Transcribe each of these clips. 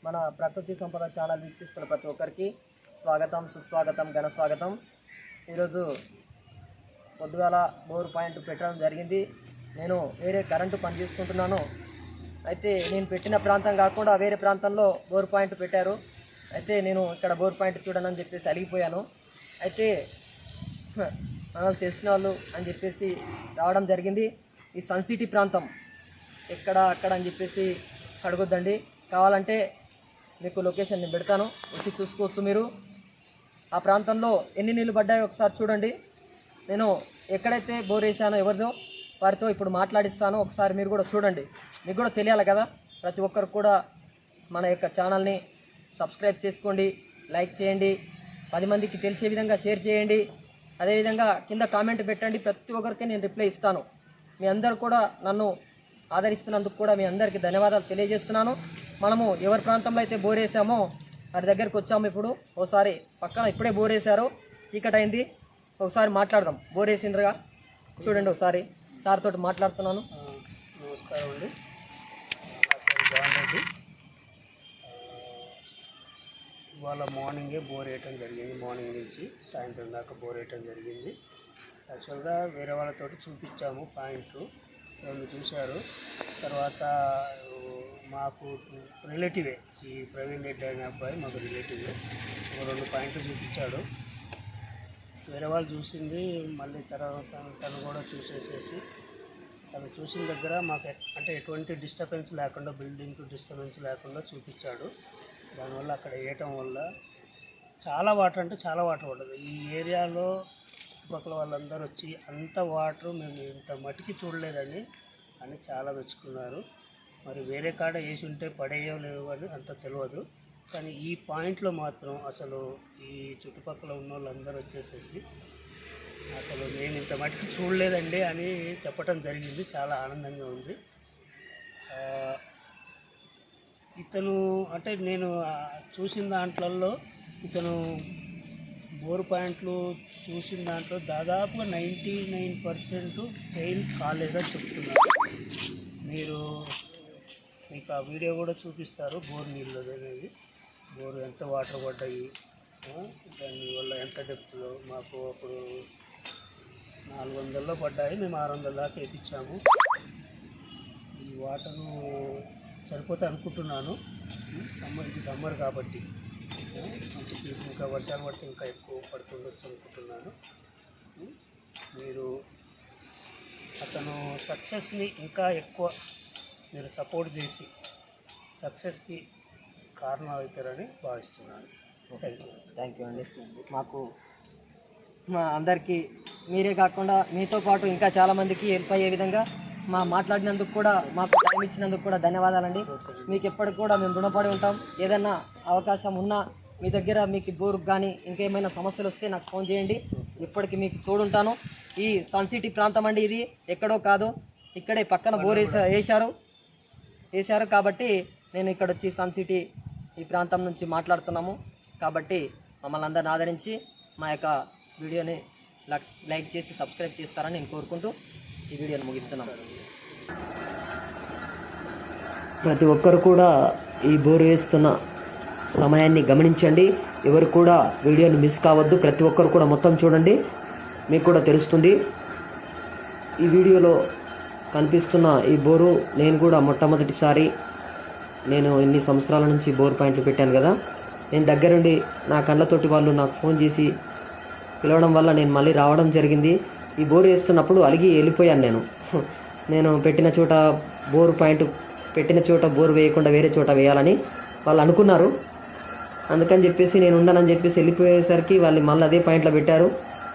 మన ప్రకృతి సంపద ఛానల్ వీక్షిస్తున్న ప్రతి ఒక్కరికి స్వాగతం, సుస్వాగతం, ఘన స్వాగతం. ఈరోజు పొద్దుగాల బోర్ పాయింట్ పెట్టడం జరిగింది. నేను వేరే కరెంటు పని చేసుకుంటున్నాను. అయితే నేను పెట్టిన ప్రాంతం కాకుండా వేరే ప్రాంతంలో బోర్ పాయింట్ పెట్టారు. అయితే నేను ఇక్కడ బోర్ పాయింట్ చూడనని చెప్పేసి అలిగిపోయాను. అయితే మనకు తెలిసిన వాళ్ళు అని చెప్పేసి రావడం జరిగింది. ఈ సన్ సిటీ ప్రాంతం ఎక్కడ అక్కడ అని చెప్పేసి అడగొద్దండి. కావాలంటే మీకు లొకేషన్ నేను పెడతాను, వచ్చి చూసుకోవచ్చు. మీరు ఆ ప్రాంతంలో ఎన్ని నీళ్ళు పడ్డాయో ఒకసారి చూడండి. నేను ఎక్కడైతే బోర్ వేసానో ఎవరిదో వారితో ఇప్పుడు మాట్లాడిస్తాను. ఒకసారి మీరు కూడా చూడండి, మీకు కూడా తెలియాలి కదా. ప్రతి ఒక్కరు కూడా మన యొక్క ఛానల్ని సబ్స్క్రైబ్ చేసుకోండి, లైక్ చేయండి, 10 మందికి తెలిసే విధంగా షేర్ చేయండి. అదేవిధంగా కింద కామెంట్ పెట్టండి, ప్రతి ఒక్కరికి నేను రిప్లై ఇస్తాను. మీ అందరు కూడా నన్ను ఆదరిస్తున్నందుకు కూడా మీ అందరికీ ధన్యవాదాలు తెలియజేస్తున్నాను. మనము ఎవరి ప్రాంతంలో అయితే బోర్ వేసామో వారి దగ్గరికి వచ్చాము. ఇప్పుడు ఒకసారి పక్కన ఇప్పుడే బోర్ వేశారు, చీకటి అయింది. ఒకసారి మాట్లాడదాం. బోర్ వేసిండ్రుగా చూడండి. ఒకసారి సార్ తోటి మాట్లాడుతున్నాను. నమస్కారం అండి, నా పేరు జాన్ రెడ్డి. ఇవాళ మార్నింగే బోర్ వేయటం జరిగింది. మార్నింగ్ నుంచి సాయంత్రం దాకా బోర్ వేయటం జరిగింది. యాక్చువల్గా వేరే వాళ్ళతోటి చూపించాము పాయింట్, వాళ్ళు చూశారు. తర్వాత మాకు రిలేటివే, ఈ ప్రవీణ్ రెడ్డి అనే అబ్బాయి మాకు రిలేటివే, 2 పాయింట్లు చూపించాడు. వేరే వాళ్ళు చూసింది మళ్ళీ తర్వాత తను కూడా చూసేసేసి తను చూసిన దగ్గర మాకు అంటే ఎటువంటి డిస్టర్బెన్స్ లేకుండా, బిల్డింగ్కి డిస్టర్బెన్స్ లేకుండా చూపించాడు. దానివల్ల అక్కడ వేయటం వల్ల చాలా వాటర్, అంటే చాలా వాటర్ పడ్డది. ఈ ఏరియాలో చుట్టుపక్కల వాళ్ళందరూ వచ్చి అంత వాటర్ మేము ఇంత మట్టికి చూడలేదని అని చాలా మెచ్చుకున్నారు. మరి వేరే కాడ వేసి ఉంటే పడేయో లేవు అని అంత తెలియదు, కానీ ఈ పాయింట్లో మాత్రం అసలు ఈ చుట్టుపక్కల ఉన్న వాళ్ళందరూ వచ్చేసేసి అసలు నేను ఇంత మట్టికి చూడలేదండి అని చెప్పటం జరిగింది. చాలా ఆనందంగా ఉంది. ఇతను అంటే నేను చూసిన దాంట్లలో ఇతను బోర్ పాయింట్లు చూసిన దాంట్లో దాదాపుగా 99% ఫెయిల్ కాలేదని చెప్తున్నారు. మీకు ఆ వీడియో కూడా చూపిస్తారు, బోర్ నీళ్ళు అనేది, బోర్ ఎంత వాటర్ పడ్డాయి, దానివల్ల ఎంత డెప్త్లో. మాకు అప్పుడు 400లో పడ్డాయి, మేము 600 దాకా వేయించాము. ఈ వాటరు సరిపోతే అనుకుంటున్నాను. సమ్మర్ కాబట్టి మంచి ఇంకా వర్షాలు పడితే ఇంకా ఎక్కువ పడుతుండొచ్చు అనుకుంటున్నాను. మీరు అతను సక్సెస్ని ఇంకా ఎక్కువ మీరు సపోర్ట్ చేసి సక్సెస్కి కారణం అవుతారని భావిస్తున్నాను. థ్యాంక్ యూ అండి. మా అందరికీ మీరే కాకుండా మీతో పాటు ఇంకా చాలామందికి హెల్ప్ అయ్యే విధంగా మాట్లాడినందుకు కూడా, మాకు టైం ఇచ్చినందుకు కూడా ధన్యవాదాలండి. మీకు ఎప్పటికి కూడా మేము రుణపడి ఉంటాం. ఏదైనా అవకాశం ఉన్నా మీ దగ్గర మీకు బోర్కు కానీ ఇంకేమైనా సమస్యలు వస్తే నాకు ఫోన్ చేయండి. ఇప్పటికి మీకు తోడుంటాను. ఈ సన్ సిటీ ప్రాంతం అండి, ఇది ఎక్కడో కాదు, ఇక్కడే పక్కన బోర్ వేశారు కాబట్టి నేను ఇక్కడ వచ్చి సన్ సిటీ ఈ ప్రాంతం నుంచి మాట్లాడుతున్నాము. కాబట్టి మమ్మల్ని అందరిని ఆదరించి మా యొక్క వీడియోని లైక్ చేసి సబ్స్క్రైబ్ చేస్తారని నేను కోరుకుంటూ ఈ వీడియోని ముగిస్తున్నాము. ప్రతి ఒక్కరు కూడా ఈ బోర్ వేస్తున్న సమయాన్ని గమనించండి. ఎవరు కూడా వీడియోని మిస్ కావద్దు. ప్రతి ఒక్కరు కూడా మొత్తం చూడండి, మీకు కూడా తెలుస్తుంది. ఈ వీడియోలో కనిపిస్తున్న ఈ బోరు నేను కూడా మొట్టమొదటిసారి, నేను ఎన్ని సంవత్సరాల నుంచి బోర్ పాయింట్లు పెట్టాను కదా, నేను దగ్గరుండి నా కళ్ళతోటి వాళ్ళు నాకు ఫోన్ చేసి పిలవడం వల్ల నేను మళ్ళీ రావడం జరిగింది. ఈ బోర్ వేస్తున్నప్పుడు అలిగి వెళ్ళిపోయాను. నేను పెట్టిన చోట బోర్ వేయకుండా వేరే చోట వేయాలని వాళ్ళు అనుకున్నారు. అందుకని చెప్పేసి నేను ఉండనని చెప్పేసి వెళ్ళిపోయేసరికి వాళ్ళు మళ్ళీ అదే పాయింట్లో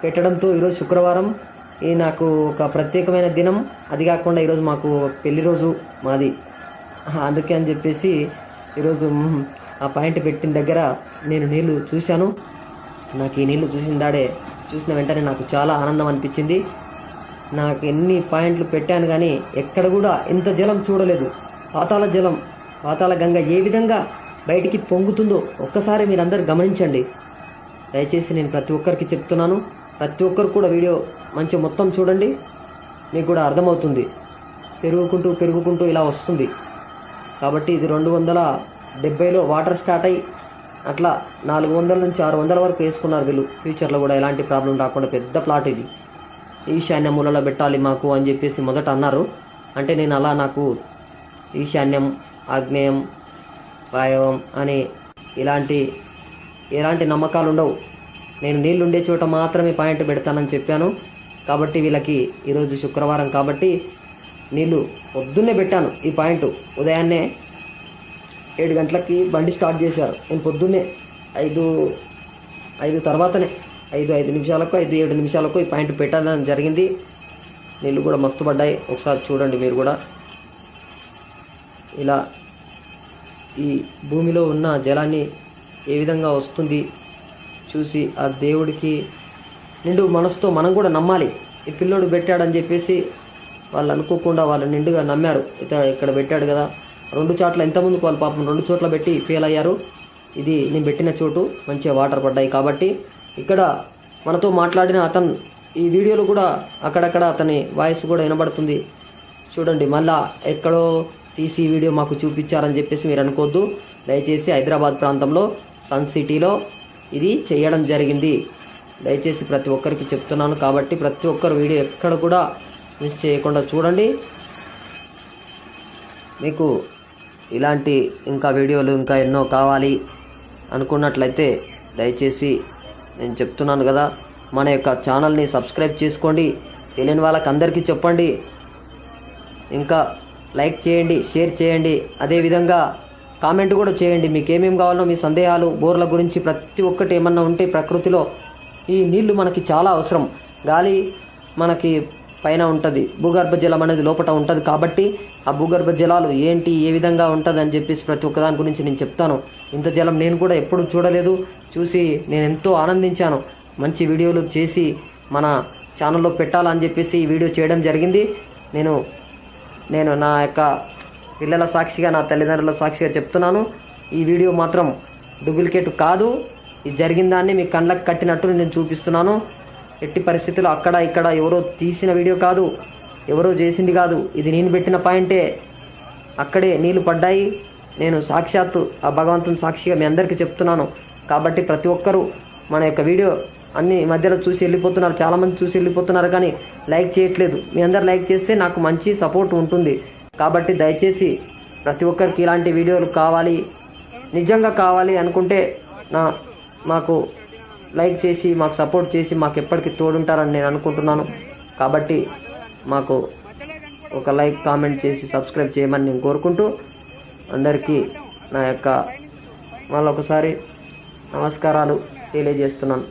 పెట్టడంతో ఈరోజు శుక్రవారం, ఇది నాకు ఒక ప్రత్యేకమైన దినం. అది కాకుండా ఈరోజు మాకు పెళ్లి రోజు మాది. అందుకే అని చెప్పేసి ఈరోజు ఆ పాయింట్ పెట్టిన దగ్గర నేను నీళ్లు చూశాను. నాకు ఈ నీళ్లు చూసిన వెంటనే నాకు చాలా ఆనందం అనిపించింది. నాకు ఎన్ని పాయింట్లు పెట్టాను కానీ ఎక్కడ కూడా ఇంత జలం చూడలేదు. పాతాళ గంగ ఏ విధంగా బయటికి పొంగుతుందో ఒక్కసారి మీరందరూ గమనించండి. దయచేసి నేను ప్రతి ఒక్కరికి చెప్తున్నాను. ప్రతి ఒక్కరు కూడా వీడియో మంచి మొత్తం చూడండి, మీకు కూడా అర్థమవుతుంది. పెరుగుకుంటూ ఇలా వస్తుంది. కాబట్టి ఇది 70లో వాటర్ స్టార్ట్ అయ్యి అట్లా 400 నుంచి 600 వరకు వేసుకున్నారు వీళ్ళు. ఫ్యూచర్లో కూడా ఎలాంటి ప్రాబ్లం రాకుండా పెద్ద ప్లాట్ ఇది. ఈశాన్య మూలలో పెట్టాలి మాకు అని చెప్పేసి మొదట అన్నారు. అంటే నేను అలా నాకు ఈశాన్యం, ఆగ్నేయం, వాయవం అని ఎలాంటి నమ్మకాలు ఉండవు. నేను నీళ్ళు ఉండే చోట మాత్రమే పాయింట్ పెడతానని చెప్పాను. కాబట్టి వీళ్ళకి ఈరోజు శుక్రవారం కాబట్టి నీళ్ళు పొద్దున్నే పెట్టాను. ఈ పాయింట్ ఉదయాన్నే 7 గంటలకి బండి స్టార్ట్ చేశారు. నేను పొద్దున్నే 5 తర్వాతనే 5 నిమిషాలకు 5-7 నిమిషాలకు ఈ పాయింట్ పెట్టడం జరిగింది. నీళ్ళు కూడా మస్తు పడ్డాయి. ఒకసారి చూడండి మీరు కూడా. ఇలా ఈ భూమిలో ఉన్న జలాన్ని ఏ విధంగా వస్తుంది చూసి ఆ దేవుడికి నిండు మనసుతో మనం కూడా నమ్మాలి. ఈ పిల్లోడు పెట్టాడని చెప్పేసి వాళ్ళు అనుకోకుండా వాళ్ళు నిండుగా నమ్మారు. ఇక్కడ పెట్టాడు కదా, 2 చోట్ల ఇంతకుముందుకు వాళ్ళు పాపం 2 చోట్ల పెట్టి ఫెయిల్ అయ్యారు. ఇది నేను పెట్టిన చోటు మంచిగా వాటర్ పడ్డాయి. కాబట్టి ఇక్కడ మనతో మాట్లాడిన అతను ఈ వీడియోలో కూడా అక్కడక్కడ అతని వాయిస్ కూడా వినబడుతుంది. చూడండి, మళ్ళా ఎక్కడో తీసి వీడియో మాకు చూపించారని చెప్పేసి మీరు అనుకోవద్దు. దయచేసి హైదరాబాద్ ప్రాంతంలో సన్ సిటీలో ఇది చేయడం జరిగింది. దయచేసి ప్రతి ఒక్కరికి చెప్తున్నాను. కాబట్టి ప్రతి ఒక్కరు వీడియో ఎక్కడ కూడా మిస్ చేయకుండా చూడండి. మీకు ఇలాంటి ఇంకా వీడియోలు ఇంకా ఎన్నో కావాలి అనుకున్నట్లయితే దయచేసి నేను చెప్తున్నాను కదా, మన యొక్క ఛానల్ని సబ్స్క్రైబ్ చేసుకోండి. తెలియని వాళ్ళకి అందరికీ చెప్పండి. ఇంకా లైక్ చేయండి, షేర్ చేయండి. అదేవిధంగా కామెంట్ కూడా చేయండి. మీకు ఏమేమి కావాలో మీ సందేహాలు, బోర్ల గురించి ప్రతి ఒక్కటి ఏమన్నా ఉంటే ప్రకృతిలో ఈ నీళ్లు మనకి చాలా అవసరం. గాలి మనకి పైన ఉంటుంది, భూగర్భ జలం అనేది లోపల ఉంటుంది. కాబట్టి ఆ భూగర్భ జలాలు ఏంటి, ఏ విధంగా ఉంటుంది అని చెప్పేసి ప్రతి ఒక్క దాని గురించి నేను చెప్తాను. ఇంత జలం నేను కూడా ఎప్పుడూ చూడలేదు. చూసి నేను ఎంతో ఆనందించాను. మంచి వీడియోలు చేసి మన ఛానల్లో పెట్టాలని చెప్పేసి ఈ వీడియో చేయడం జరిగింది. నేను నా యొక్క పిల్లల సాక్షిగా, నా తల్లిదండ్రుల సాక్షిగా చెప్తున్నాను. ఈ వీడియో మాత్రం డూప్లికేట్ కాదు. ఇది జరిగిన దాన్ని మీ కళ్ళకు కట్టినట్టు నేను చూపిస్తున్నాను. ఎట్టి పరిస్థితుల్లో అక్కడ ఇక్కడ ఎవరో తీసిన వీడియో కాదు, ఎవరో చేసింది కాదు. ఇది నేను పెట్టిన పాయింటే. అక్కడే నీళ్లు పడ్డాయి. నేను సాక్షాత్తు ఆ భగవంతుని సాక్షిగా మీ అందరికీ చెప్తున్నాను. కాబట్టి ప్రతి ఒక్కరూ మన యొక్క వీడియో అన్ని మధ్యలో చూసి వెళ్ళిపోతున్నారు. చాలామంది చూసి వెళ్ళిపోతున్నారు కానీ లైక్ చేయట్లేదు. మీ అందరు లైక్ చేస్తే నాకు మంచి సపోర్ట్ ఉంటుంది. కాబట్టి దయచేసి ప్రతి ఒక్కరికి ఇలాంటి వీడియోలు కావాలి, నిజంగా కావాలి అనుకుంటే మాకు లైక్ చేసి మాకు సపోర్ట్ చేసి మాకు ఎప్పటికీ తోడుంటారని నేను అనుకుంటున్నాను. కాబట్టి మాకు ఒక లైక్, కామెంట్ చేసి సబ్స్క్రైబ్ చేయమని నేను కోరుకుంటూ అందరికీ నా యొక్క మళ్ళొకసారి నమస్కారాలు తెలియజేస్తున్నాను.